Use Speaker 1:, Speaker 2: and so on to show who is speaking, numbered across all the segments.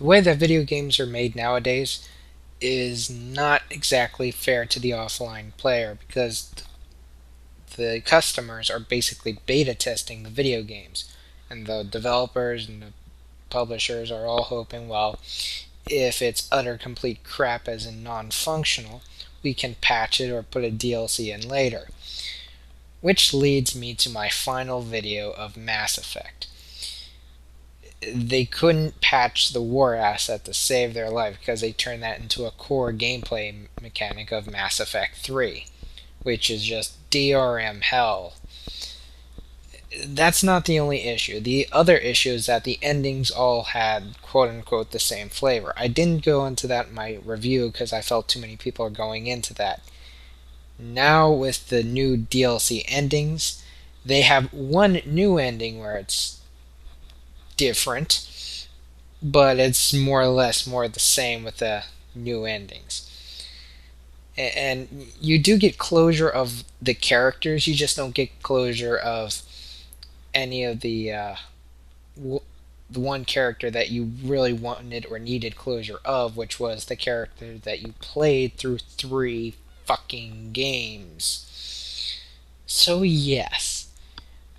Speaker 1: The way that video games are made nowadays is not exactly fair to the offline player because the customers are basically beta testing the video games, and the developers and the publishers are all hoping, well, if it's utter complete crap as in non-functional, we can patch it or put a DLC in later. Which leads me to my final video of Mass Effect. They couldn't patch the war asset to save their life because they turned that into a core gameplay mechanic of Mass Effect 3, which is just DRM hell. That's not the only issue. The other issue is that the endings all had quote unquote the same flavor. I didn't go into that in my review because I felt too many people are going into that. Now, with the new DLC endings, they have one new ending where it's different, but it's more or less more the same with the new endings. And you do get closure of the characters, you just don't get closure of any of the one character that you really wanted or needed closure of, which was the character that you played through 3 fucking games. So yes,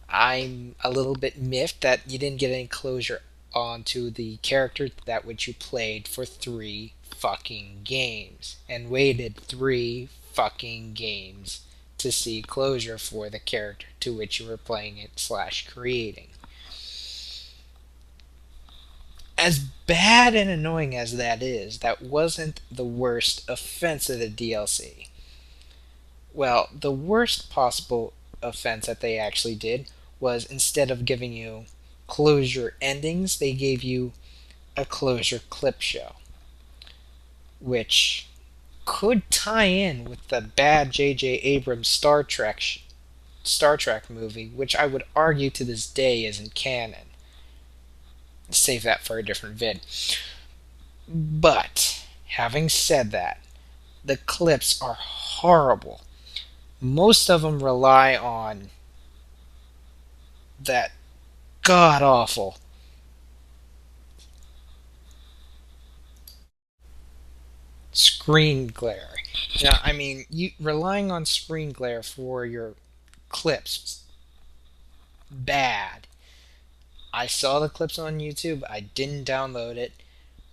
Speaker 1: I'm a little bit miffed that you didn't get any closure onto the character that which you played for 3 fucking games and waited 3 fucking games to see closure for the character to which you were playing it slash creating. As bad and annoying as that is, that wasn't the worst offense of the DLC. Well, the worst possible offense that they actually did was instead of giving you closure endings, they gave you a closure clip show, which could tie in with the bad J.J. Abrams Star Trek movie, which I would argue to this day isn't canon. Save that for a different vid. But having said that, the clips are horrible. Most of them rely on that god awful screen glare. Now, I mean, you relying on screen glare for your clips, bad. I saw the clips on YouTube. I didn't download it.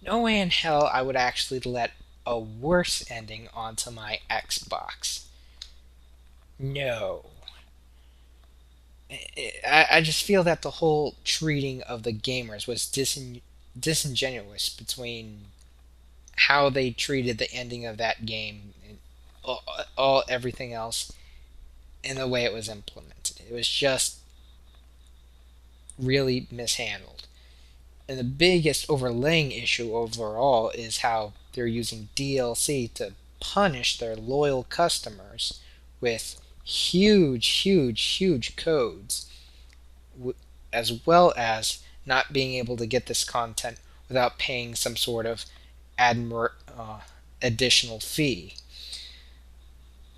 Speaker 1: No way in hell I would actually let a worse ending onto my Xbox. No. I just feel that the whole treating of the gamers was disingenuous between how they treated the ending of that game and all everything else and the way it was implemented. It was just really mishandled. And the biggest overlaying issue overall is how they're using DLC to punish their loyal customers with huge codes, as well as not being able to get this content without paying some sort of additional fee.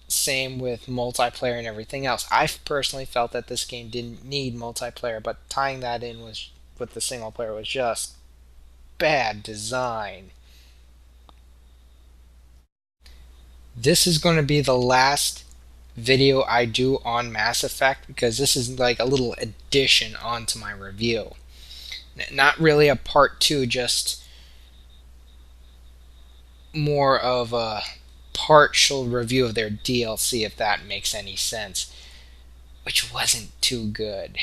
Speaker 1: Same with multiplayer and everything else. I personally felt that this game didn't need multiplayer, but tying that in with the single player was just bad design. This is going to be the last video I do on Mass Effect because this is like a little addition onto my review. Not really a part 2, just more of a partial review of their DLC, if that makes any sense, which wasn't too good.